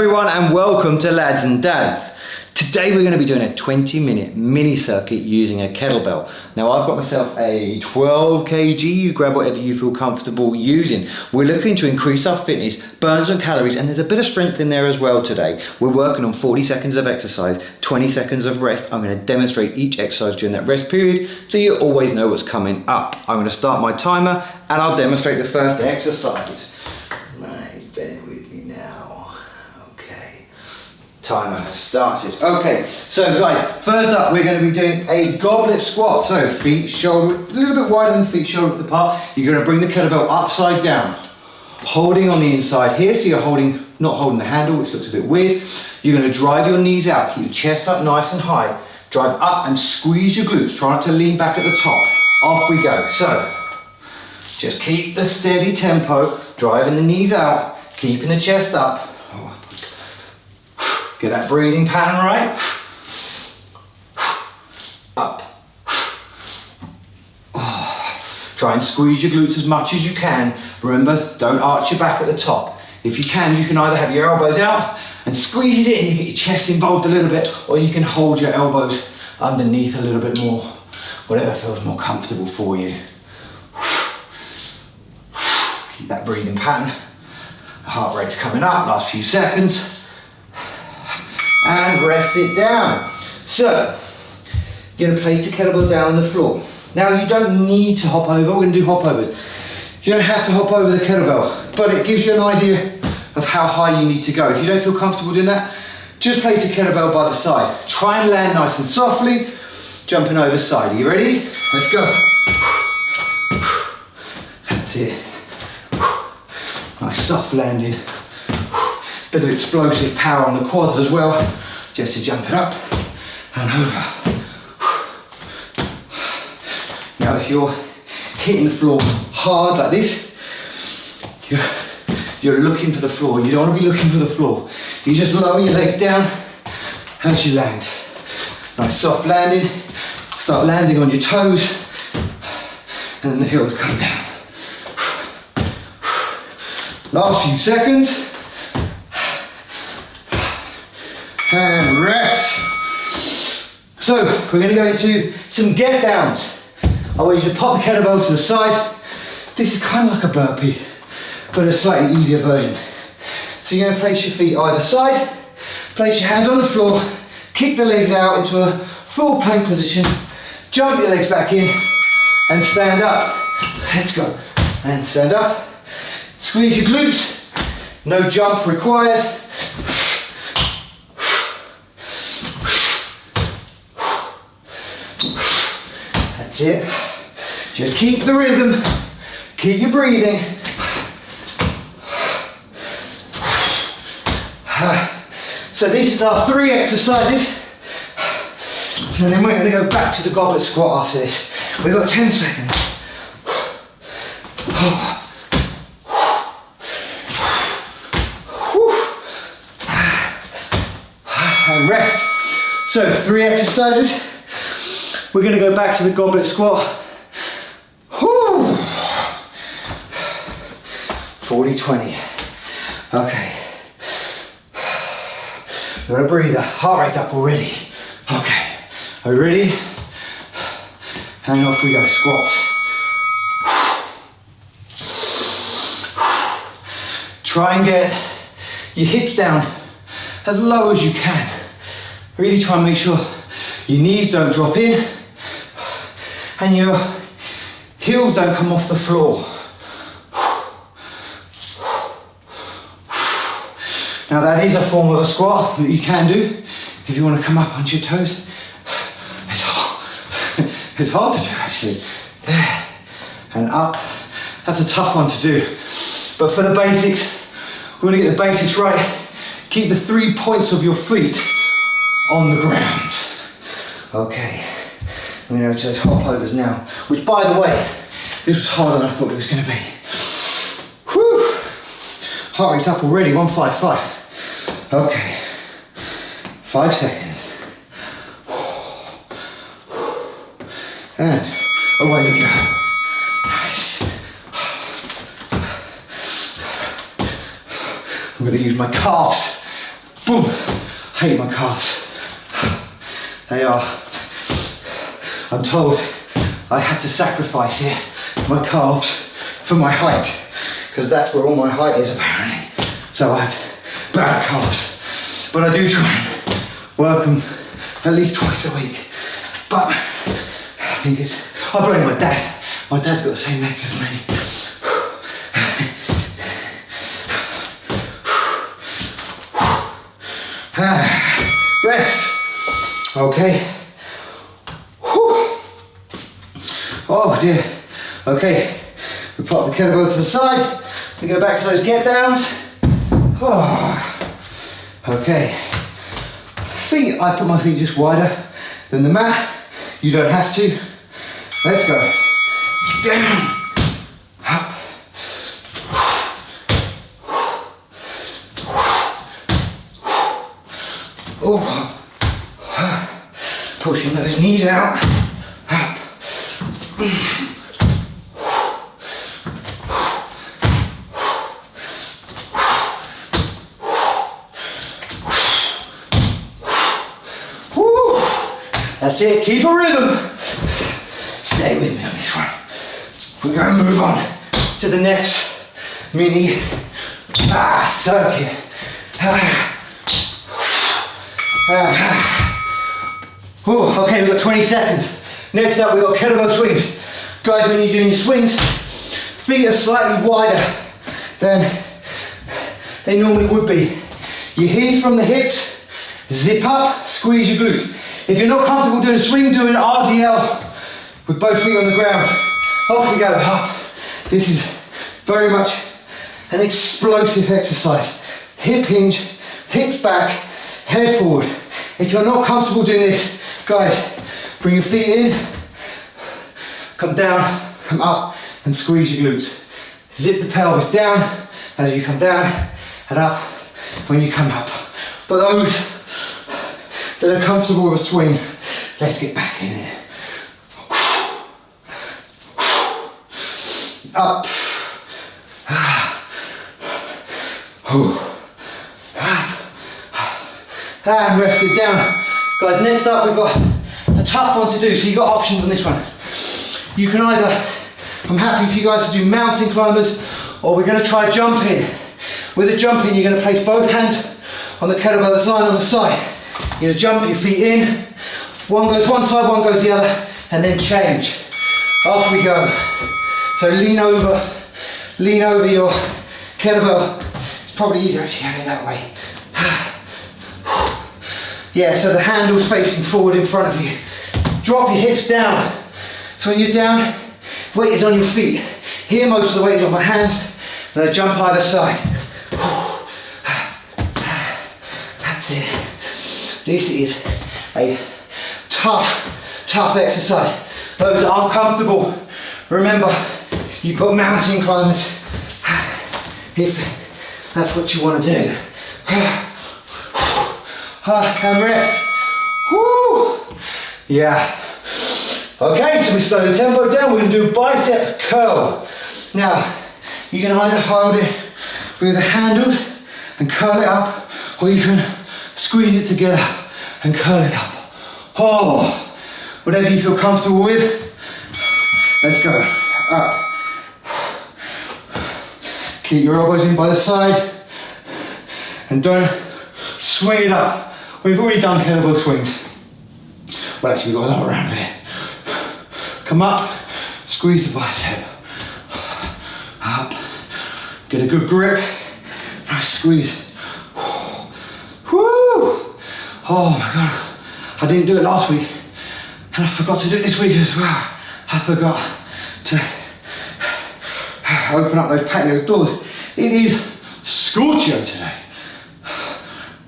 everyone and welcome to Lads and Dads. Today we're going to be doing a 20-minute mini circuit using a kettlebell. Now I've got myself a 12 kg, you grab whatever you feel comfortable using. We're looking to increase our fitness, burn some calories, and there's a bit of strength in there as well today. We're working on 40 seconds of exercise, 20 seconds of rest. I'm going to demonstrate each exercise during that rest period so you always know what's coming up. I'm going to start my timer and I'll demonstrate the first exercise. Right, bear with me now. Okay, timer has started. Okay, so guys, first up we're going to be doing a goblet squat. So feet shoulder, a little bit wider than feet shoulder width apart. You're going to bring the kettlebell upside down, holding on the inside here, so you're not holding the handle, which looks a bit weird. You're going to drive your knees out, keep your chest up nice and high, drive up and squeeze your glutes, try not to lean back at the top. Off we go. So just keep the steady tempo, driving the knees out, keeping the chest up. Get that breathing pattern right. Up. Try and squeeze your glutes as much as you can. Remember, don't arch your back at the top. If you can either have your elbows out and squeeze it and you get your chest involved a little bit, or you can hold your elbows underneath a little bit more, whatever feels more comfortable for you. Keep that breathing pattern. The heart rate's coming up, last few seconds. And rest it down. So, you're going to place the kettlebell down on the floor. Now you don't need to hop over, we're going to do hop overs. You don't have to hop over the kettlebell, but it gives you an idea of how high you need to go. If you don't feel comfortable doing that, just place the kettlebell by the side. Try and land nice and softly, jumping over side. Are you ready? Let's go. That's it. Nice soft landing. Bit of explosive power on the quads as well, just to jump it up and over. Now if you're hitting the floor hard like this, you're looking for the floor. You don't want to be looking for the floor. You just lower your legs down as you land. Nice soft landing. Start landing on your toes and then the heels come down. Last few seconds. And rest. So we're going to go into some get downs. I want you to pop the kettlebell to the side. This is kind of like a burpee, but a slightly easier version. So you're going to place your feet either side, place your hands on the floor, kick the legs out into a full plank position, jump your legs back in and stand up. Let's go. And stand up. Squeeze your glutes. No jump required. That's it. Just keep the rhythm, keep your breathing. So this is our 3 exercises, and then we're going to go back to the goblet squat after this. We've got 10 seconds. And rest. So 3 exercises. We're going to go back to the goblet squat. 40-20. Okay. You've got a breather. Heart rate up already. Okay. Are we ready? And off we go. Squats. Try and get your hips down as low as you can. Really try and make sure your knees don't drop in and your heels don't come off the floor. Now that is a form of a squat that you can do if you want to come up onto your toes. It's hard to do actually. There and up. That's a tough one to do. But for the basics, we're going to get the basics right. Keep the 3 points of your feet on the ground. Okay, I'm going to go to those hop overs now, which by the way, this was harder than I thought it was going to be. Whew. Heart rate's up already, 155. Okay, 5 seconds. And away we go. Nice. I'm going to use my calves Boom. Hate my calves. They are, I'm told, I had to sacrifice here, my calves, for my height, because that's where all my height is apparently. So I have bad calves. But I do try and work them at least twice a week. But I think I blame my dad. My dad's got the same legs as me. Rest. Okay. Oh dear. Okay. We pop the kettlebell to the side. We go back to those get downs. Okay. Feet, I put my feet just wider than the mat. You don't have to. Let's go. Down. Up. Oh. Pushing those knees out. Up. That's it, keep a rhythm. Stay with me on this one. We're going to move on to the next mini circuit. Okay, we've got 20 seconds. Next up, we've got kettlebell swings. Guys, when you're doing your swings, feet are slightly wider than they normally would be. You hinge from the hips, zip up, squeeze your glutes. If you're not comfortable doing a swing, do an RDL with both feet on the ground. Off we go, up. This is very much an explosive exercise. Hip hinge, hips back, head forward. If you're not comfortable doing this, guys, bring your feet in, come down, come up, and squeeze your glutes. Zip the pelvis down as you come down, and up when you come up. For those that are comfortable with a swing, let's get back in here. Up. And rest it down. Guys, next up we've got a tough one to do, so you've got options on this one. You can either, I'm happy for you guys to do mountain climbers, or we're going to try jumping. With a jumping, you're going to place both hands on the kettlebell that's lying on the side. You're going to jump your feet in, one goes one side, one goes the other, and then change. Off we go. So lean over your kettlebell. It's probably easier actually having it that way. Yeah, so the handle's facing forward in front of you. Drop your hips down. So when you're down, weight is on your feet. Here most of the weight is on my hands, and I jump either side. That's it. This is a tough exercise. Those that aren't comfortable, remember, you've got mountain climbers, if that's what you want to do. And rest. Woo. Yeah. Okay, so we slow the tempo down. We're going to do a bicep curl. Now, you can either hold it with the handles and curl it up, or you can squeeze it together and curl it up. Oh, whatever you feel comfortable with. Let's go. Up. Keep your elbows in by the side and don't swing it up. We've already done kettlebell swings. Well, actually, we've got a lot around here. Come up, squeeze the bicep. Up. Get a good grip. Nice squeeze. Woo! Oh my God. I didn't do it last week, and I forgot to do it this week as well. I forgot to open up those patio doors. It is scorchio today.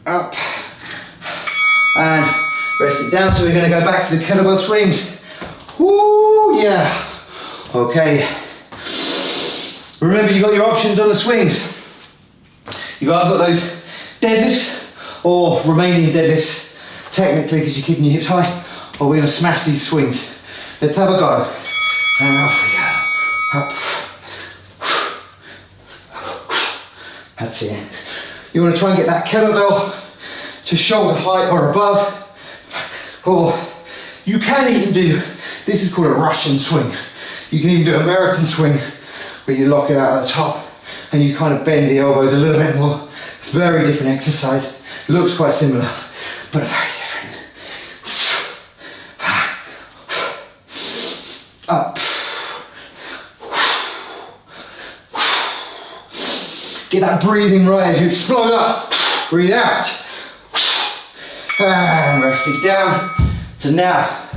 Up. And rest it down, so we're going to go back to the kettlebell swings. Woo, yeah. Okay. Remember, you've got your options on the swings. You've either got those deadlifts, or Romanian deadlifts, technically, because you're keeping your hips high, or we're going to smash these swings. Let's have a go. And off we go. Up. That's it. You want to try and get that kettlebell to shoulder height or above. Or you can even do, this is called a Russian swing. You can even do American swing where you lock it out at the top and you kind of bend the elbows a little bit more. Very different exercise. Looks quite similar, but very different. Up. Get that breathing right as you explode up. Breathe out. And rest it down. So now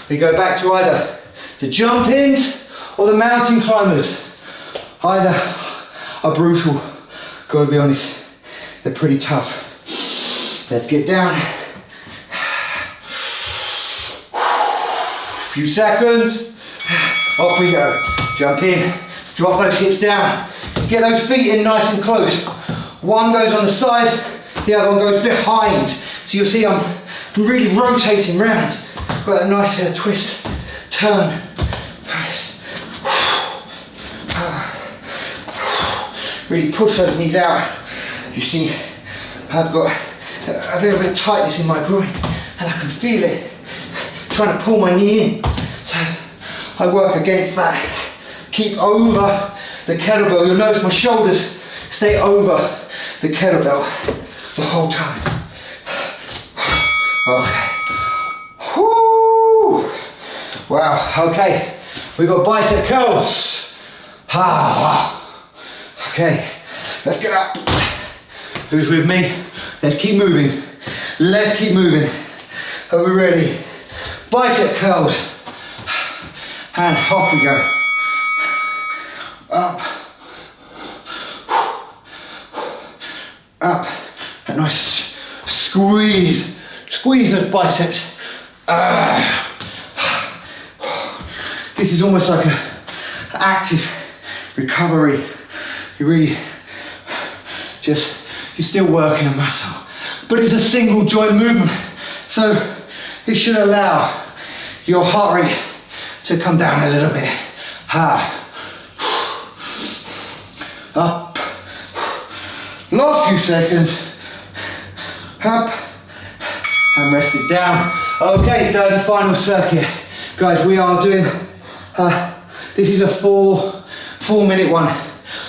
we go back to either the jump-ins or the mountain climbers. Either are brutal, gotta be honest, they're pretty tough. Let's get down. Few seconds. Off we go. Jump in, drop those hips down. Get those feet in nice and close. One goes on the side, the other one goes behind. So you'll see I'm really rotating round. Got that nice twist, turn. Really push those knees out. You see, I've got a little bit of tightness in my groin and I can feel it trying to pull my knee in. So I work against that. Keep over the kettlebell. You'll notice my shoulders stay over the kettlebell the whole time. Okay. Whoo! Wow, okay. We've got bicep curls. Okay, let's get up. Who's with me? Let's keep moving. Let's keep moving. Are we ready? Bicep curls. And off we go. Up. Up. A nice squeeze. Squeeze those biceps. This is almost like an active recovery. You really you're still working a muscle, but it's a single joint movement. So this should allow your heart rate to come down a little bit. Up. Last few seconds. Up. And rest it down. Okay, third and final circuit. Guys, we are doing, this is a 4-minute one.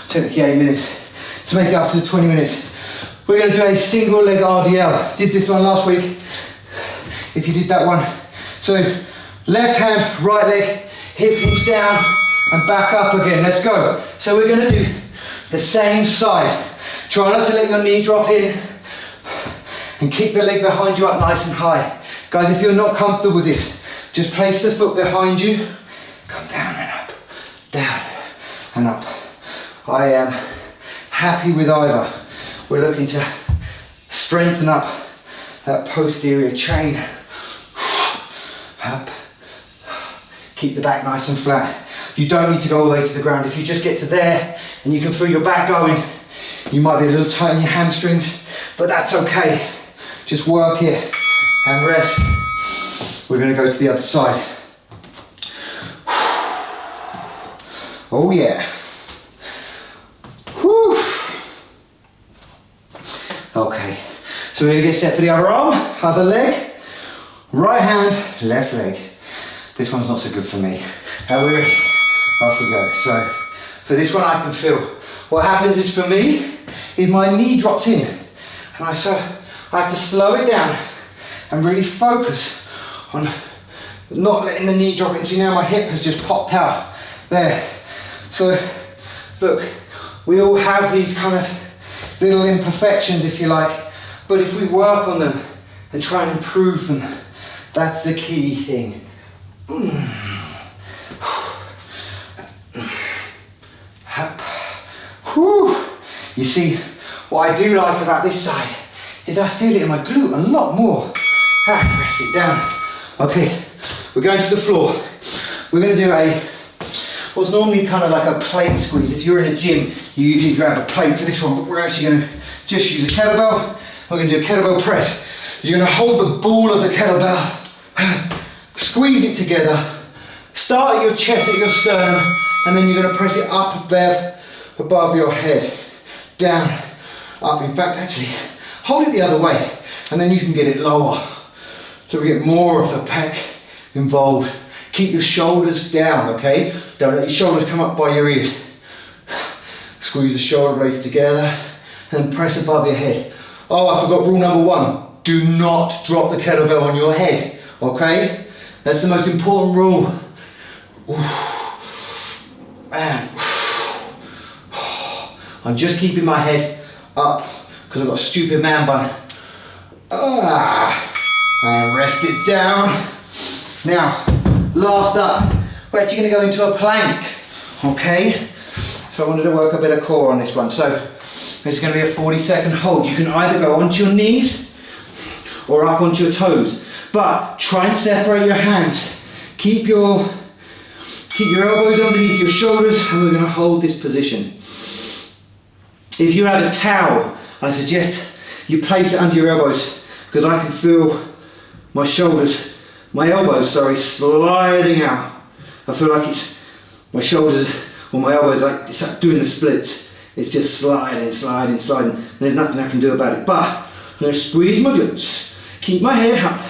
Technically 8 minutes. To make it up to the 20 minutes. We're going to do a single leg RDL. Did this one last week. If you did that one. So left hand, right leg, hip hinge down and back up again. Let's go. So we're going to do the same side. Try not to let your knee drop in and keep the leg behind you up nice and high. Guys, if you're not comfortable with this, just place the foot behind you. Come down and up. Down and up. I am happy with either. We're looking to strengthen up that posterior chain. Up. Keep the back nice and flat. You don't need to go all the way to the ground. If you just get to there and you can feel your back going, you might be a little tight in your hamstrings, but that's okay. Just work it and rest. We're going to go to the other side. Oh yeah. Whew. Okay, so we're going to get set for the other arm, other leg, right hand, left leg. This one's not so good for me. Are we ready? Off we go. So for this one I can feel. What happens is for me, is my knee drops in and I have to slow it down and really focus on not letting the knee drop in. See, now my hip has just popped out there. So look, we all have these kind of little imperfections, if you like, but if we work on them and try and improve them, that's the key thing. You see, what I do like about this side is I feel it in my glute a lot more. Rest it down. Okay, we're going to the floor. We're going to do what's normally kind of like a plate squeeze. If you're in a gym, you usually grab a plate for this one, but we're actually going to just use a kettlebell. We're going to do a kettlebell press. You're going to hold the ball of the kettlebell, squeeze it together, start at your chest, at your sternum, and then you're going to press it up above your head, down, up. In fact, actually, Hold it the other way, and then you can get it lower. So we get more of the pec involved. Keep your shoulders down, okay? Don't let your shoulders come up by your ears. Squeeze the shoulder blades together and press above your head. Oh, I forgot rule number 1. Do not drop the kettlebell on your head, okay? That's the most important rule. And I'm just keeping my head up because I've got a stupid man bun. And rest it down. Now, last up, we're actually going to go into a plank, okay? So I wanted to work a bit of core on this one. So this is going to be a 40-second hold. You can either go onto your knees or up onto your toes, but try and separate your hands. Keep your elbows underneath your shoulders, and we're going to hold this position. If you have a towel, I suggest you place it under your elbows, because I can feel my elbows, sliding out. I feel like it's my shoulders or my elbows, like it's like doing the splits. It's just sliding. There's nothing I can do about it. But I'm going to squeeze my glutes, keep my head up.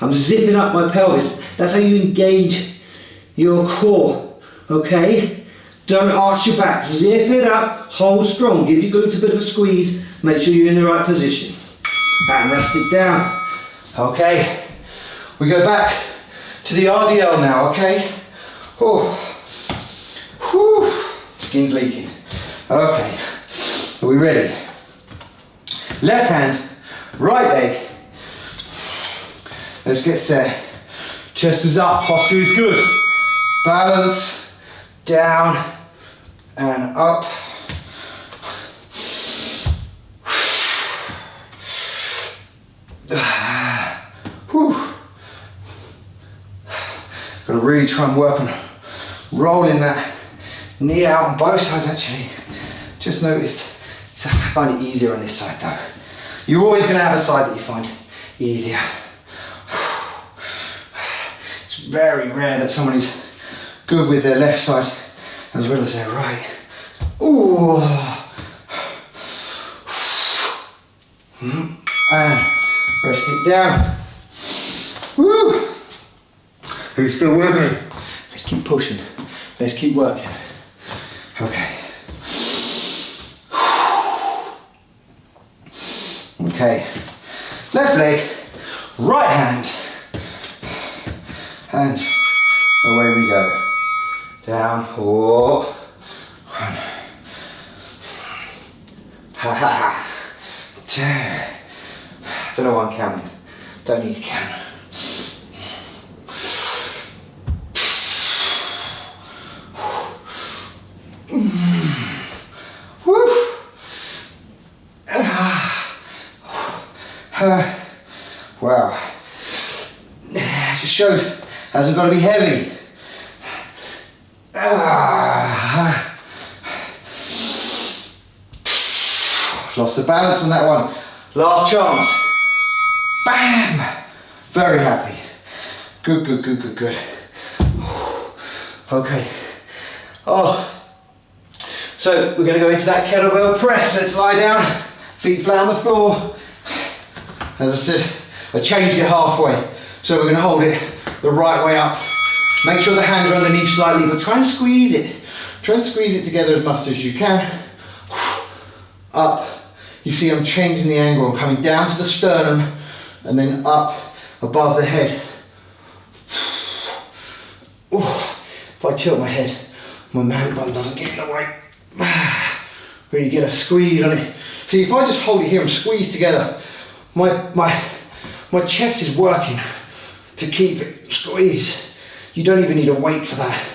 I'm zipping up my pelvis. That's how you engage your core, okay? Don't arch your back, zip it up, hold strong, give your glutes a bit of a squeeze, make sure you're in the right position. And rest it down, okay? We go back to the RDL now, okay? Oh, whew, skin's leaking. Okay, are we ready? Left hand, right leg. Let's get set. Chest is up, posture is good. Balance, down, and up. Whew. Got to really try and work on rolling that knee out on both sides actually. Just noticed, I find it easier on this side though. You're always going to have a side that you find easier. It's very rare that someone is good with their left side as well as their right. Ooh. And rest it down. Woo. Who's still with me? Let's keep pushing. Let's keep working. Okay. Okay. Left leg, right hand, and away we go. Down, one. Ha, two. Don't know why I'm counting. Don't need to count. Woo. Wow. It just shows it hasn't got to be heavy. Lost the balance on that one. Last chance. Bam! Very happy. Good. Okay. Oh. So we're going to go into that kettlebell press. Let's lie down, feet flat on the floor. As I said, I changed it halfway. So we're going to hold it the right way up. Make sure the hands are underneath slightly, but try and squeeze it. Try and squeeze it together as much as you can. Up. You see I'm changing the angle. I'm coming down to the sternum and then up above the head. Ooh. If I tilt my head, my man bun doesn't get in the way. Really get a squeeze on it. See, if I just hold it here and squeeze together, my chest is working to keep it squeezed. You don't even need a weight for that.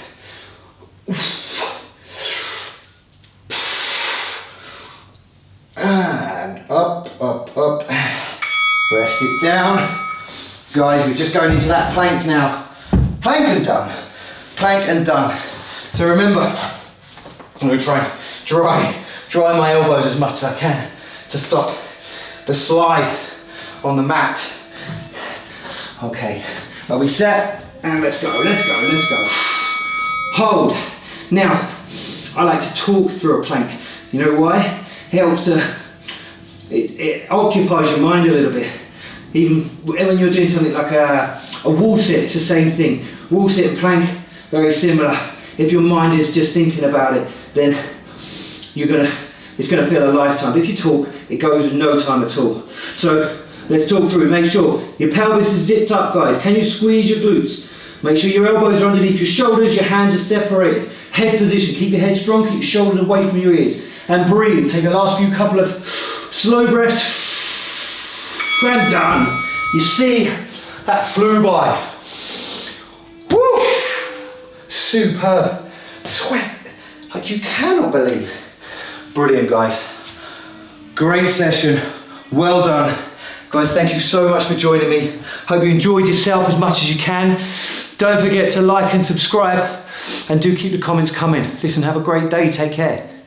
And up. Press it down. Guys, we're just going into that plank now. Plank and done. So remember, I'm going to try and dry my elbows as much as I can to stop the slide on the mat. Okay, are we set? And let's go. Hold. Now, I like to talk through a plank. You know why? helps to, it occupies your mind a little bit. Even when you're doing something like a wall sit, it's the same thing. Wall sit and plank, very similar. If your mind is just thinking about it, then it's gonna feel a lifetime. But if you talk, it goes in no time at all. So let's talk through. Make sure your pelvis is zipped up, guys. Can you squeeze your glutes? Make sure your elbows are underneath your shoulders, your hands are separated. Head position, keep your head strong, keep your shoulders away from your ears. And breathe, take the last few couple of slow breaths. And done. You see, that flew by. Woo! Superb. Sweat like you cannot believe. Brilliant, guys. Great session. Well done. Guys, thank you so much for joining me. Hope you enjoyed yourself as much as you can. Don't forget to like and subscribe, and do keep the comments coming. Listen, have a great day. Take care.